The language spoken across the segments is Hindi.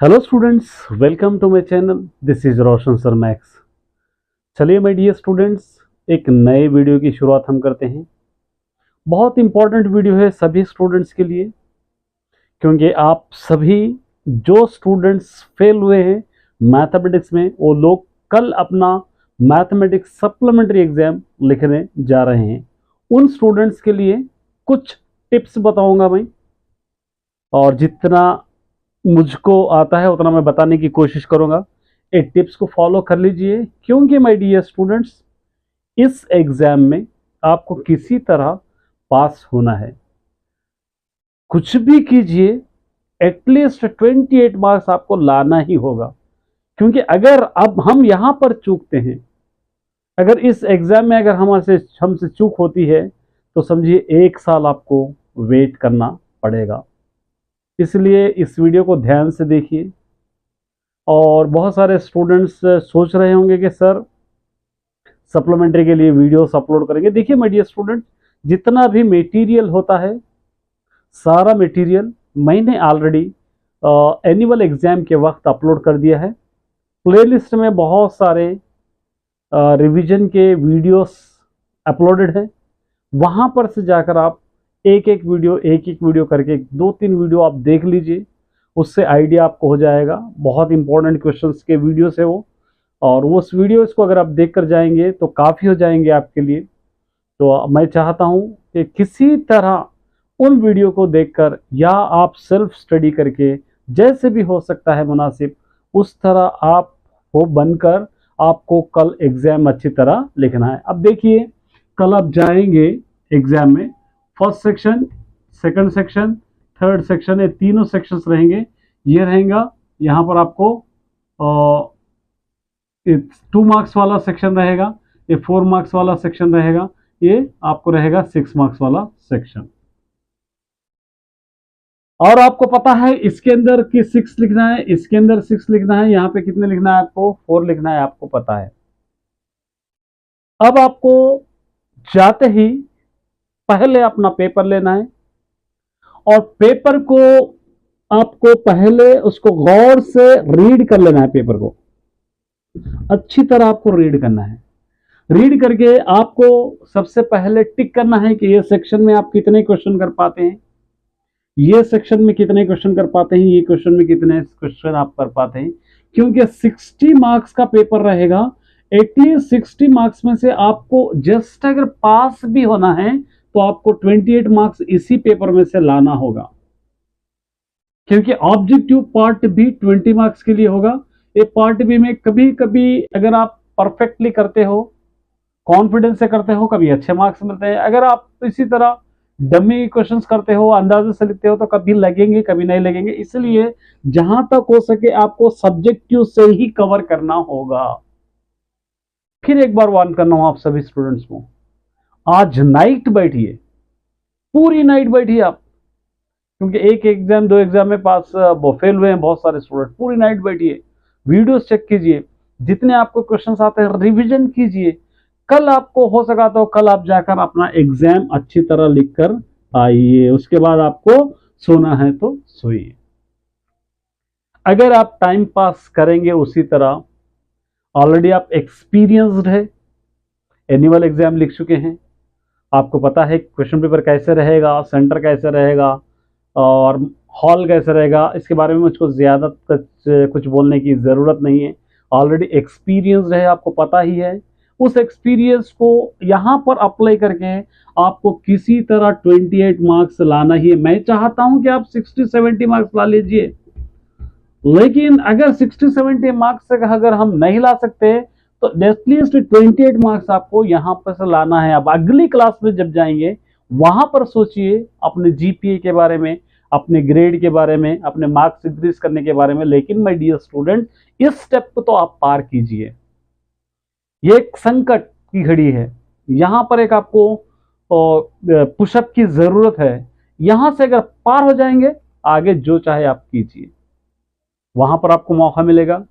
Hello students, welcome to my channel. This is Roshan sir Max. चलिए माय डियर स्टूडेंट्स, एक नए वीडियो की शुरुआत हम करते हैं। बहुत इंपॉर्टेंट वीडियो है सभी स्टूडेंट्स के लिए, क्योंकि आप सभी जो स्टूडेंट्स फेल हुए हैं मैथमेटिक्स में, वो लोग कल अपना मैथमेटिक्स सप्लीमेंट्री एग्जाम लिखने जा रहे हैं। उन स्टूडेंट्स के लिए कुछ टिप्स बताऊंगा मैं, और जितना मुझको आता है उतना मैं बताने की कोशिश करूंगा। एक टिप्स को फॉलो कर लीजिए, क्योंकि माय डियर स्टूडेंट्स, इस एग्जाम में आपको किसी तरह पास होना है। कुछ भी कीजिए, एटलीस्ट 28 मार्क्स आपको लाना ही होगा। क्योंकि अगर अब हम यहां पर चूकते हैं, अगर इस एग्जाम में अगर हमसे चूक होती है, तो समझिए 1 साल आपको वेट करना पड़ेगा। इसलिए इस वीडियो को ध्यान से देखिए। और बहुत सारे स्टूडेंट्स सोच रहे होंगे कि सर सप्लीमेंट्री के लिए वीडियोस अपलोड करेंगे। देखिए माय डियर स्टूडेंट, जितना भी मटेरियल होता है, सारा मटेरियल मैंने ऑलरेडी एनुअल एग्जाम के वक्त अपलोड कर दिया है। प्लेलिस्ट में बहुत सारे रिवीजन के वीडियोस अपलोडेड हैं। वहां पर से जाकर आप एक एक वीडियो करके 2-3 वीडियो आप देख लीजिए। उससे आइडिया आपको हो जाएगा। बहुत इंपॉर्टेंट क्वेश्चंस के वीडियोस है वो, और उस वीडियोस को अगर आप देख कर जाएंगे तो काफ़ी हो जाएंगे आपके लिए। तो मैं चाहता हूं कि किसी तरह उन वीडियो को देखकर या आप सेल्फ स्टडी करके, जैसे भी हो सकता है मुनासिब, उस तरह आप हो बनकर आपको कल एग्जाम अच्छी तरह लिखना है। अब देखिए, कल आप जाएंगे एग्जाम में, first section, second section, third section, ये तीनों सेक्शंस रहेंगे। ये रहेगा यहाँ पर आपको 2 मार्क्स वाला सेक्शन रहेगा, ये 4 मार्क्स वाला सेक्शन रहेगा, ये आपको रहेगा 6 मार्क्स वाला सेक्शन। और आपको पता है इसके अंदर कि 6 लिखना है, इसके अंदर 6 लिखना है, यहाँ पे कितने लिखना है आपको? 4 लिखना है, आपको पता है। अब आपको जाते ही पहले अपना पेपर लेना है, और पेपर को आपको पहले उसको गौर से रीड कर लेना है। पेपर को अच्छी तरह आपको रीड करना है। रीड करके आपको सबसे पहले टिक करना है कि ये सेक्शन में आप कितने क्वेश्चन कर पाते हैं, ये सेक्शन में कितने क्वेश्चन कर पाते हैं, ये क्वेश्चन में कितने क्वेश्चन आप कर पाते हैं। क्योंकि 60 मार्क्स का पेपर रहेगा। एटलीस्ट 60 मार्क्स में से आपको जस्ट अगर पास भी होना है तो आपको 28 मार्क्स इसी पेपर में से लाना होगा। क्योंकि ऑब्जेक्टिव पार्ट भी 20 मार्क्स के लिए होगा। ये पार्ट बी में कभी कभी अगर आप परफेक्टली करते हो, कॉन्फिडेंस से करते हो, कभी अच्छे मार्क्स मिलते हैं। अगर आप इसी तरह डमी क्वेश्चंस करते हो, अंदाजे से लिखते हो, तो कभी लगेंगे कभी नहीं लगेंगे। इसलिए जहां तक हो सके आपको सब्जेक्टिव से ही कवर करना होगा। फिर एक बार वार्न करना हूं आप सभी स्टूडेंट्स को, आज नाइट बैठिए, पूरी नाइट बैठिए आप। क्योंकि एक एग्जाम 2 एग्जाम में पास फेल हुए हैं बहुत सारे स्टूडेंट। पूरी नाइट बैठिए, वीडियोस चेक कीजिए, जितने आपको क्वेश्चंस आते हैं रिवीजन कीजिए। कल आपको हो सका तो कल आप जाकर अपना एग्जाम अच्छी तरह लिख कर आइए। उसके बाद आपको सोना है तो सोइए। अगर आप टाइम पास करेंगे उसी तरह, ऑलरेडी आप एक्सपीरियंस्ड है, एनुअल एग्जाम लिख चुके हैं, आपको पता है क्वेश्चन पेपर कैसे रहेगा, सेंटर कैसे रहेगा, और हॉल कैसे रहेगा। इसके बारे में मुझको ज़्यादा कुछ बोलने की ज़रूरत नहीं है। ऑलरेडी एक्सपीरियंस है, आपको पता ही है। उस एक्सपीरियंस को यहाँ पर अप्लाई करके आपको किसी तरह 28 मार्क्स लाना ही है। मैं चाहता हूं कि आप 60-70 मार्क्स ला लीजिए, लेकिन अगर 60-70 मार्क्स से अगर हम नहीं ला सकते तो एटलीस्ट 28 मार्क्स आपको यहाँ पर से लाना है। अब अगली क्लास में जब जाएंगे वहां पर सोचिए अपने जीपीए के बारे में, अपने ग्रेड के बारे में, अपने मार्क्स इंक्रीज करने के बारे में। लेकिन माय डियर स्टूडेंट, इस स्टेप को तो आप पार कीजिए। ये एक संकट की घड़ी है, यहां पर एक आपको पुशअप की जरूरत है। यहां से अगर पार हो जाएंगे, आगे जो चाहे आप कीजिए, वहां पर आपको मौका मिलेगा।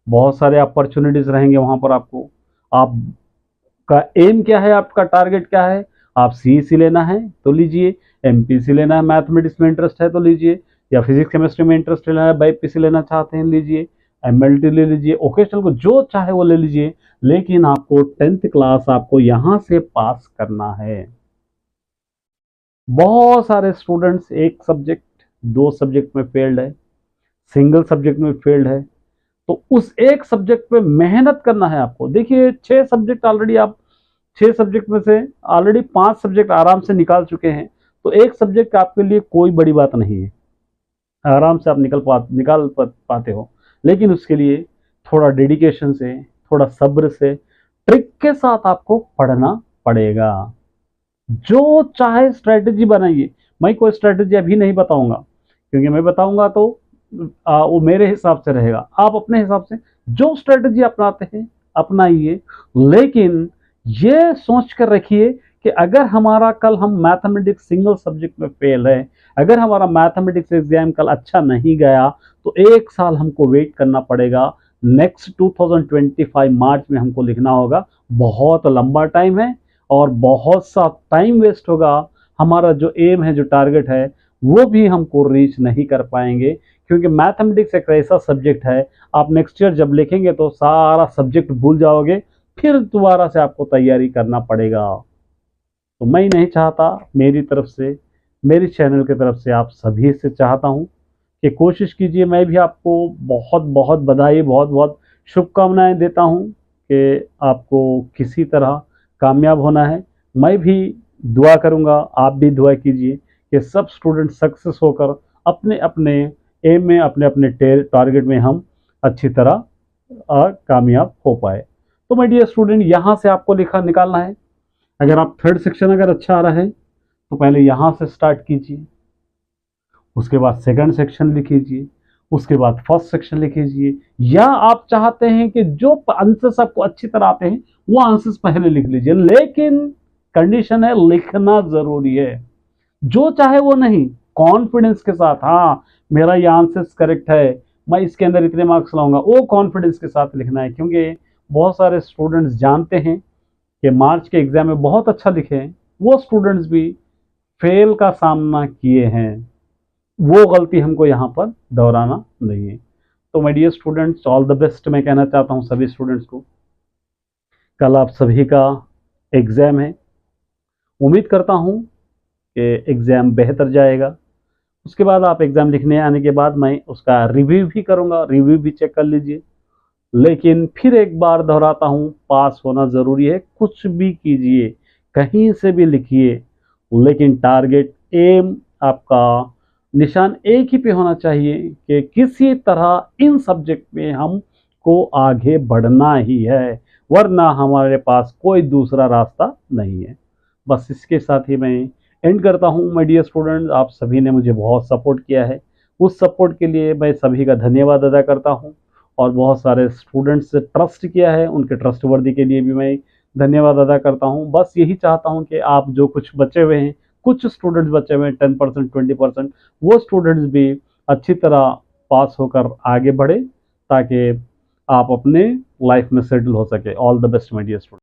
बहुत सारे अपॉर्चुनिटीज रहेंगे वहां पर आपको। आपका एम क्या है, आपका टारगेट क्या है? आप सीईसी लेना है तो लीजिए, एमपीसी लेना है, मैथमेटिक्स में इंटरेस्ट है तो लीजिए, या फिजिक्स केमिस्ट्री में इंटरेस्ट लेना है, बाईपीसी लेना चाहते हैं लीजिए, एमएलटी ले लीजिए, ओकेशनल को जो चाहे वो ले लीजिए, लेकिन आपको 10th क्लास आपको यहाँ से पास करना है। बहुत सारे स्टूडेंट्स एक सब्जेक्ट, दो सब्जेक्ट में फेल्ड है, सिंगल सब्जेक्ट में फेल्ड है, तो उस एक सब्जेक्ट पे मेहनत करना है आपको। देखिए 6 सब्जेक्ट ऑलरेडी आप 6 सब्जेक्ट में से ऑलरेडी 5 सब्जेक्ट आराम से निकाल चुके हैं, तो एक सब्जेक्ट आपके लिए कोई बड़ी बात नहीं है, आराम से आप निकाल पाते हो। लेकिन उसके लिए थोड़ा डेडिकेशन से, थोड़ा सब्र से, ट्रिक के साथ आपको पढ़ना पड़ेगा। जो चाहे स्ट्रेटजी बनाइए, मैं कोई स्ट्रेटजी अभी नहीं बताऊंगा, क्योंकि मैं बताऊंगा तो वो मेरे हिसाब से रहेगा। आप अपने हिसाब से जो स्ट्रेटजी अपनाते हैं अपनाइए, लेकिन ये सोच कर रखिए कि अगर हमारा कल हम मैथमेटिक्स सिंगल सब्जेक्ट में फेल है, अगर हमारा मैथमेटिक्स एग्जाम कल अच्छा नहीं गया, तो 1 साल हमको वेट करना पड़ेगा। नेक्स्ट 2025 मार्च में हमको लिखना होगा, बहुत लंबा टाइम है और बहुत सा टाइम वेस्ट होगा। हमारा जो एम है, जो टारगेट है, वो भी हमको रीच नहीं कर पाएंगे, क्योंकि मैथमेटिक्स एक ऐसा सब्जेक्ट है, आप नेक्स्ट ईयर जब लिखेंगे तो सारा सब्जेक्ट भूल जाओगे, फिर दोबारा से आपको तैयारी करना पड़ेगा। तो मैं नहीं चाहता, मेरी तरफ से, मेरी चैनल की तरफ से आप सभी से चाहता हूँ कि कोशिश कीजिए। मैं भी आपको बहुत बहुत बधाई, बहुत बहुत शुभकामनाएं देता हूँ कि आपको किसी तरह कामयाब होना है। मैं भी दुआ करूँगा, आप भी दुआ कीजिए कि सब स्टूडेंट सक्सेस होकर अपने अपने एम में, अपने अपने टारगेट में हम अच्छी तरह कामयाब हो पाए। तो माय डियर स्टूडेंट, यहाँ से आपको निकालना है। अगर आप थर्ड सेक्शन अगर अच्छा आ रहा है तो पहले यहाँ से स्टार्ट कीजिए, उसके बाद सेकंड सेक्शन लिखिए, उसके बाद फर्स्ट सेक्शन लिखिए, या आप चाहते हैं कि जो आंसर्स आपको अच्छी तरह आते हैं वो आंसर्स पहले लिख लीजिए, लेकिन कंडीशन है लिखना जरूरी है। जो चाहे वो नहीं, कॉन्फिडेंस के साथ, हाँ मेरा ये आंसर्स करेक्ट है, मैं इसके अंदर इतने मार्क्स लाऊंगा, वो कॉन्फिडेंस के साथ लिखना है। क्योंकि बहुत सारे स्टूडेंट्स जानते हैं कि मार्च के एग्जाम में बहुत अच्छा लिखे हैं, वो स्टूडेंट्स भी फेल का सामना किए हैं, वो गलती हमको यहाँ पर दोहराना नहीं है। तो my dear students, all the best मैं कहना चाहता हूँ सभी स्टूडेंट्स को। कल आप सभी का एग्ज़ाम है, उम्मीद करता हूँ कि एग्ज़ाम बेहतर जाएगा। उसके बाद आप एग्ज़ाम लिखने आने के बाद मैं उसका रिव्यू भी करूँगा, रिव्यू भी चेक कर लीजिए। लेकिन फिर एक बार दोहराता हूँ, पास होना ज़रूरी है। कुछ भी कीजिए, कहीं से भी लिखिए, लेकिन टारगेट, एम, आपका निशान एक ही पे होना चाहिए कि किसी तरह इन सब्जेक्ट में हमको आगे बढ़ना ही है, वरना हमारे पास कोई दूसरा रास्ता नहीं है। बस इसके साथ ही मैं एंड करता हूँ। माय डियर स्टूडेंट, आप सभी ने मुझे बहुत सपोर्ट किया है, उस सपोर्ट के लिए मैं सभी का धन्यवाद अदा करता हूँ। और बहुत सारे स्टूडेंट्स से ट्रस्ट किया है, उनके ट्रस्टवर्दी के लिए भी मैं धन्यवाद अदा करता हूँ। बस यही चाहता हूँ कि आप जो कुछ बचे हुए हैं, कुछ स्टूडेंट्स बचे हुए हैं 10%, 20%, वो स्टूडेंट्स भी अच्छी तरह पास होकर आगे बढ़े, ताकि आप अपने लाइफ में सेटल हो सके। All the best my dear student.